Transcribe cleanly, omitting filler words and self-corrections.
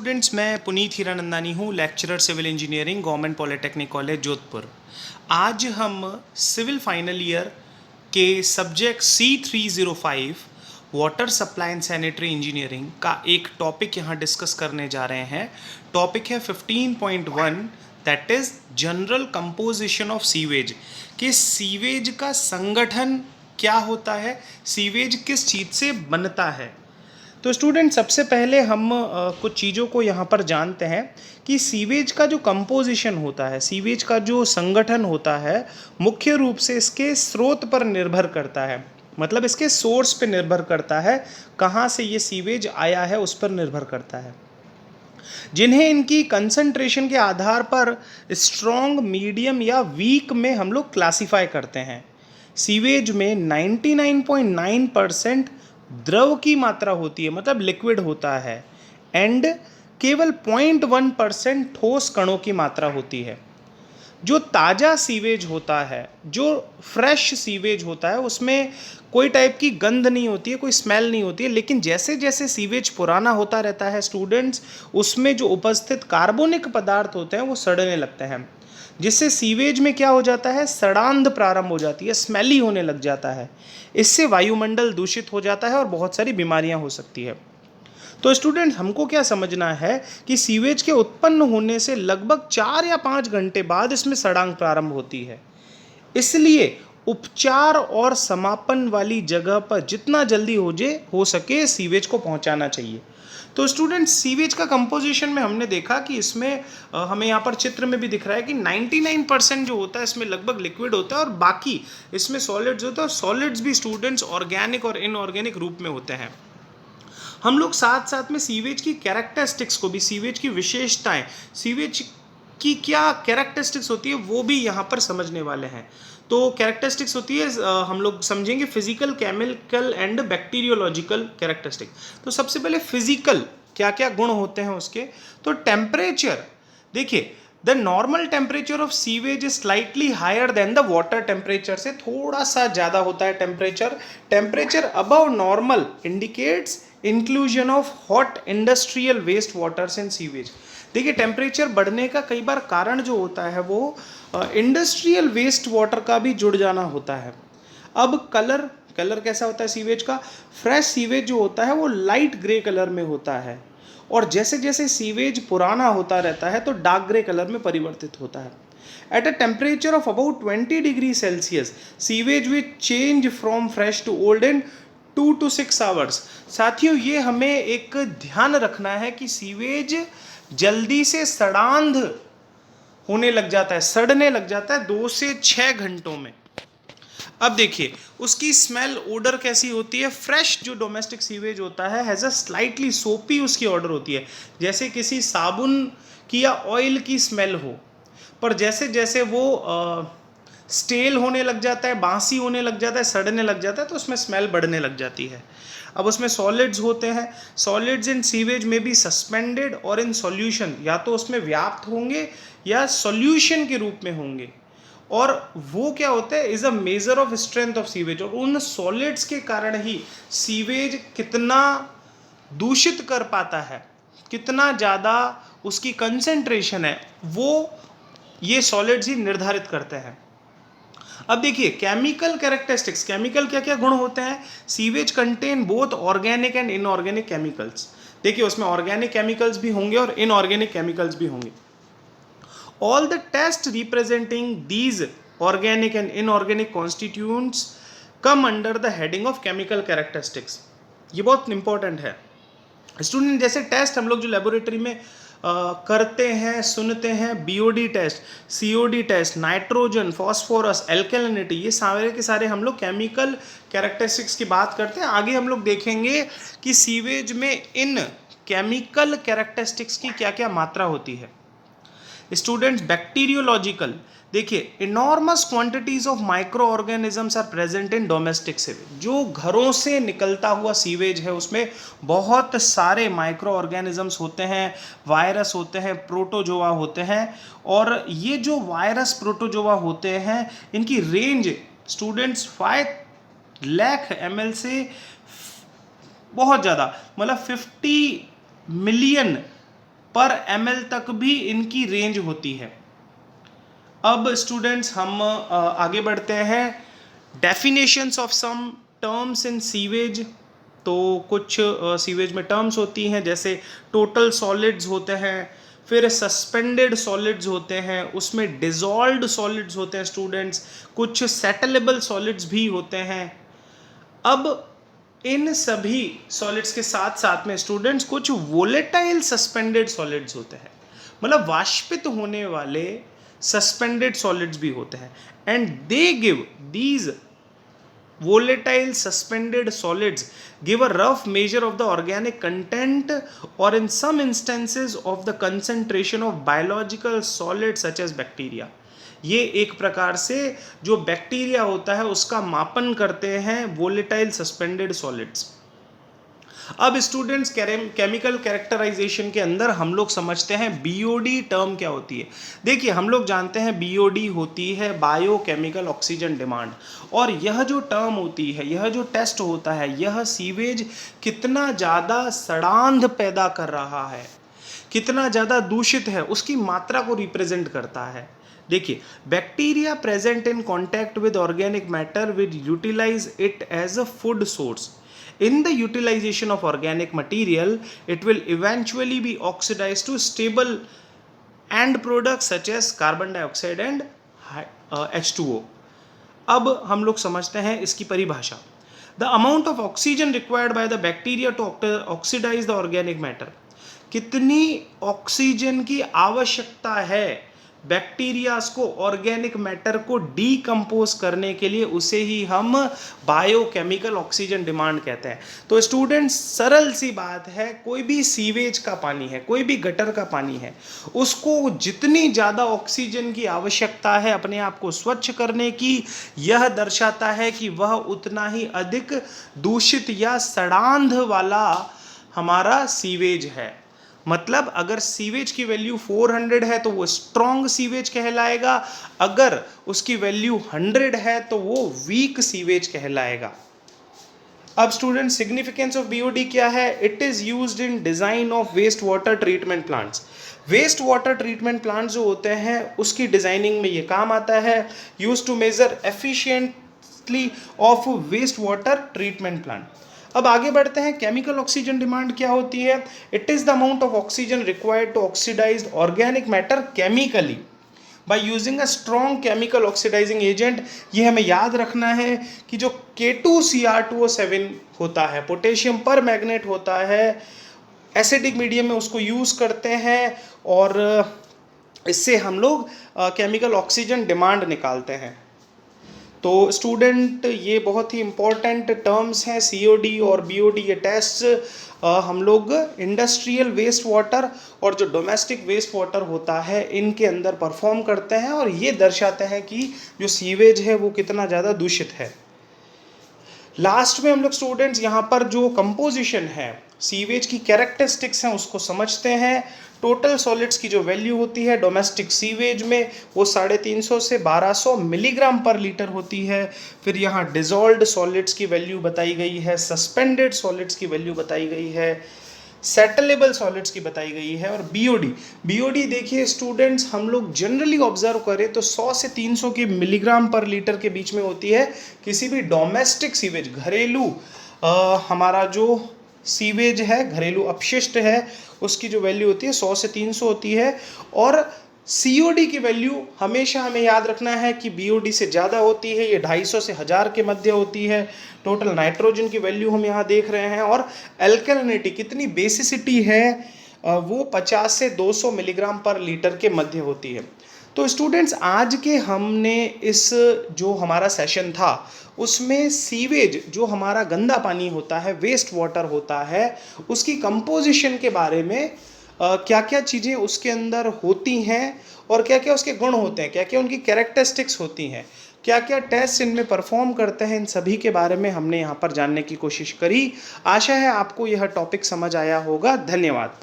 Students, मैं पुनीत हीरानंदानी हूँ, lecturer civil engineering, government polytechnic college Jodhpur. आज हम सिविल फाइनल ईयर के subject C305 water supply and sanitary engineering का एक टॉपिक यहाँ डिस्कस करने जा रहे हैं। टॉपिक है 15.1, that is general composition of sewage. कि सीवेज का संगठन क्या होता है, सीवेज किस चीज़ से बनता है। तो स्टूडेंट, सबसे पहले हम कुछ चीज़ों को यहाँ पर जानते हैं कि सीवेज का जो कंपोजिशन होता है, सीवेज का जो संगठन होता है, मुख्य रूप से इसके स्रोत पर निर्भर करता है। मतलब इसके सोर्स पे निर्भर करता है, कहाँ से ये सीवेज आया है उस पर निर्भर करता है। जिन्हें इनकी कंसंट्रेशन के आधार पर स्ट्रॉन्ग, मीडियम या वीक में हम लोग क्लासिफाई करते हैं। सीवेज में 99.9% द्रव की मात्रा होती है, मतलब लिक्विड होता है, एंड केवल 0.1% ठोस कणों की मात्रा होती है। जो ताज़ा सीवेज होता है, जो फ्रेश सीवेज होता है, उसमें कोई टाइप की गंध नहीं होती है, कोई स्मेल नहीं होती है। लेकिन जैसे जैसे सीवेज पुराना होता रहता है स्टूडेंट्स, उसमें जो उपस्थित कार्बनिक पदार्थ होते हैं वो सड़ने लगते हैं, जिससे सीवेज में क्या हो जाता है, सड़ांध प्रारंभ हो जाती है, स्मेली होने लग जाता है। इससे वायुमंडल दूषित हो जाता है और बहुत सारी बीमारियां हो सकती है। तो स्टूडेंट्स, हमको क्या समझना है कि सीवेज के उत्पन्न होने से लगभग 4 या 5 घंटे बाद इसमें सड़ांध प्रारंभ होती है। इसलिए उपचार और समापन वाली जगह पर जितना जल्दी हो सके सीवेज को पहुंचाना चाहिए। तो स्टूडेंट, सीवेज का कंपोजिशन में हमने देखा कि इसमें हमें यहाँ पर चित्र में भी दिख रहा है कि 99% जो होता है इसमें लगभग लिक्विड होता है और बाकी इसमें सॉलिड्स होता है। और सॉलिड्स भी स्टूडेंट्स ऑर्गेनिक और इनऑर्गेनिक रूप में होते हैं। हम लोग साथ साथ में सीवेज की कैरेक्टरिस्टिक्स को भी, सीवेज की विशेषताएं, सीवेज की क्या कैरेक्टरिस्टिक्स होती है वो भी यहाँ पर समझने वाले हैं। तो कैरेक्टरिस्टिक्स होती है, हम लोग समझेंगे physical, chemical and bacteriological characteristic. तो सबसे पहले फिजिकल क्या क्या गुण होते हैं उसके। तो टेम्परेचर, देखिए, the normal temperature of sewage is slightly higher than the water temperature, से थोड़ा सा ज़्यादा होता है temperature. Temperature above normal indicates inclusion of hot industrial waste waters in sewage. देखिए, टेम्परेचर बढ़ने का कई बार कारण जो होता है वो इंडस्ट्रियल वेस्ट वाटर का भी जुड़ जाना होता है। अब कलर कैसा होता है सीवेज का। फ्रेश सीवेज जो होता है वो लाइट ग्रे कलर में होता है, और जैसे जैसे सीवेज पुराना होता रहता है तो डार्क ग्रे कलर में परिवर्तित होता है। At a temperature of about 20 degree Celsius sewage will change from fresh to old in 2 to 6 hours. साथियों, ये हमें एक ध्यान रखना है कि सीवेज जल्दी से सड़ांध होने लग जाता है, सड़ने लग जाता है 2 से 6 घंटों में। अब देखिए, उसकी स्मेल, ओडर कैसी होती है। फ्रेश जो डोमेस्टिक सीवेज होता है हैज़ अ स्लाइटली सोपी उसकी ऑर्डर होती है, जैसे किसी साबुन की या ऑयल की स्मेल हो। पर जैसे जैसे वो स्टेल होने लग जाता है, बासी होने लग जाता है, सड़ने लग जाता है, तो उसमें स्मेल बढ़ने लग जाती है। अब उसमें सॉलिड्स होते हैं। सॉलिड्स इन सीवेज में भी सस्पेंडेड और इन सॉल्यूशन, या तो उसमें व्याप्त होंगे या सॉल्यूशन के रूप में होंगे। और वो क्या होता है, is a measure of strength of sewage. और उन सॉलिड्स के कारण ही सीवेज कितना दूषित कर पाता है, कितना ज़्यादा उसकी कंसेंट्रेशन है, वो ये सॉलिड्स ही निर्धारित करते हैं। अब देखिए, केमिकल कैरेक्टरिस्टिक्स, केमिकल क्या क्या गुण होते हैं। Sewage contain both organic and inorganic chemicals. देखिए, उसमें ऑर्गेनिक केमिकल्स भी होंगे और इनऑर्गेनिक केमिकल्स भी होंगे। All the tests representing these organic and inorganic constituents come under the heading of chemical characteristics। ये बहुत इंपॉर्टेंट है स्टूडेंट। जैसे टेस्ट हम लोग जो लेबोरेटरी में करते हैं, सुनते हैं, BOD test, COD test, nitrogen, phosphorus, alkalinity, ये सारे के सारे हम लोग केमिकल कैरेक्टरिस्टिक्स की बात करते हैं। आगे हम लोग देखेंगे कि सीवेज में इन केमिकल कैरेक्टरिस्टिक्स की क्या क्या मात्रा होती है। स्टूडेंट्स, बैक्टीरियोलॉजिकल, देखिए, enormous quantities of micro organisms are present in domestic sewage. जो घरों से निकलता हुआ सीवेज है उसमें बहुत सारे माइक्रो ऑर्गेनिजम्स होते हैं, वायरस होते हैं, प्रोटोजोआ होते हैं। और ये जो वायरस, प्रोटोजोआ होते हैं, इनकी रेंज स्टूडेंट्स 5 लाख ml से बहुत ज़्यादा, मतलब 50 मिलियन पर ml तक भी इनकी रेंज होती है। अब स्टूडेंट्स हम आगे बढ़ते हैं। Definitions of some terms in sewage. तो कुछ सीवेज में टर्म्स होती हैं, जैसे टोटल सॉलिड्स होते हैं, फिर सस्पेंडेड सॉलिड्स होते हैं, उसमें डिजॉल्व्ड सॉलिड्स होते हैं स्टूडेंट्स, कुछ सेटलेबल सॉलिड्स भी होते हैं। अब इन सभी सॉलिड्स के साथ साथ में स्टूडेंट्स कुछ वोलेटाइल सस्पेंडेड सॉलिड्स होते हैं, मतलब वाष्पित होने वाले सस्पेंडेड सॉलिड्स भी होते हैं। And they give these volatile suspended solids give a rough measure of the organic content or in some instances of the concentration of biological solids such as bacteria। ये एक प्रकार से जो बैक्टीरिया होता है उसका मापन करते हैं volatile suspended solids। अब स्टूडेंट्स केमिकल कैरेक्टराइजेशन के अंदर हम लोग समझते हैं बीओडी टर्म क्या होती है। देखिए हम लोग जानते हैं बीओडी होती है बायोकेमिकल ऑक्सीजन डिमांड, और यह जो टर्म होती है, यह जो टेस्ट होता है, यह सीवेज कितना ज़्यादा सड़ांध पैदा कर रहा है, कितना ज़्यादा दूषित है, उसकी मात्रा को रिप्रेजेंट करता है। देखिए bacteria present in contact with organic matter will utilize it as a food source. In the utilization of organic material, it will eventually be oxidized to stable end products such as carbon dioxide and H2O। अब हम लोग समझते हैं इसकी परिभाषा। The amount of oxygen required by the bacteria to oxidize the organic matter। कितनी oxygen की आवश्यकता है बैक्टीरियाज को ऑर्गेनिक मैटर को डीकम्पोज करने के लिए, उसे ही हम बायोकेमिकल ऑक्सीजन डिमांड कहते हैं। तो स्टूडेंट्स सरल सी बात है, कोई भी सीवेज का पानी है, कोई भी गटर का पानी है, उसको जितनी ज़्यादा ऑक्सीजन की आवश्यकता है अपने आप को स्वच्छ करने की, यह दर्शाता है कि वह उतना ही अधिक दूषित या सड़ांध वाला हमारा सीवेज है। मतलब अगर सीवेज की वैल्यू 400 है तो वो स्ट्रॉन्ग सीवेज कहलाएगा, अगर उसकी वैल्यू 100 है तो वो वीक सीवेज कहलाएगा। अब स्टूडेंट सिग्निफिकेंस ऑफ बीओडी क्या है? It is used in design of waste water treatment plants. Waste water treatment plant जो होते हैं उसकी डिजाइनिंग में ये काम आता है। Use to measure efficiently of waste water treatment plant. अब आगे बढ़ते हैं, केमिकल ऑक्सीजन डिमांड क्या होती है? It is the amount of oxygen required to oxidize organic matter chemically by using a strong chemical oxidizing agent. ये हमें याद रखना है कि जो K2Cr2O7 होता है, पोटेशियम पर मैग्नेट होता है, एसिडिक मीडियम में उसको यूज़ करते हैं और इससे हम लोग केमिकल ऑक्सीजन डिमांड निकालते हैं। तो स्टूडेंट ये बहुत ही इम्पोर्टेंट टर्म्स हैं, सीओडी और बीओडी। ये टेस्ट हम लोग इंडस्ट्रियल वेस्ट वाटर और जो डोमेस्टिक वेस्ट वाटर होता है इनके अंदर परफॉर्म करते हैं, और ये दर्शाते हैं कि जो सीवेज है वो कितना ज़्यादा दूषित है। लास्ट में हम लोग स्टूडेंट्स यहाँ पर जो कंपोजिशन है, सीवेज की कैरेक्टरिस्टिक्स हैं, उसको समझते हैं। टोटल सॉलिड्स की जो वैल्यू होती है डोमेस्टिक सीवेज में वो 350 से 1200 मिलीग्राम पर लीटर होती है। फिर यहाँ डिजॉल्व्ड सॉलिड्स की वैल्यू बताई गई है, सस्पेंडेड सॉलिड्स की वैल्यू बताई गई है, सेटलेबल सॉलिड्स की बताई गई है। और बीओडी देखिए स्टूडेंट्स, हम लोग जनरली ऑब्जर्व करें तो 100 से 300 की मिलीग्राम पर लीटर के बीच में होती है। किसी भी डोमेस्टिक सीवेज, घरेलू हमारा जो सीवेज है, घरेलू अपशिष्ट है, उसकी जो वैल्यू होती है 100 से 300 होती है। और सीओडी की वैल्यू हमेशा हमें याद रखना है कि बीओडी से ज़्यादा होती है, ये 250 से 1000 के मध्य होती है। टोटल नाइट्रोजन की वैल्यू हम यहाँ देख रहे हैं, और एल्कलिनिटी कितनी बेसिसिटी है वो 50 से 200 मिलीग्राम पर लीटर के मध्य होती है। तो स्टूडेंट्स आज के हमने इस जो हमारा सेशन था उसमें सीवेज जो हमारा गंदा पानी होता है, वेस्ट वाटर होता है, उसकी कंपोजिशन के बारे में क्या क्या चीज़ें उसके अंदर होती हैं और क्या क्या उसके गुण होते हैं, क्या क्या उनकी कैरेक्टरिस्टिक्स होती हैं, क्या क्या टेस्ट इनमें परफॉर्म करते हैं, इन सभी के बारे में हमने यहाँ पर जानने की कोशिश करी। आशा है आपको यह टॉपिक समझ आया होगा। धन्यवाद।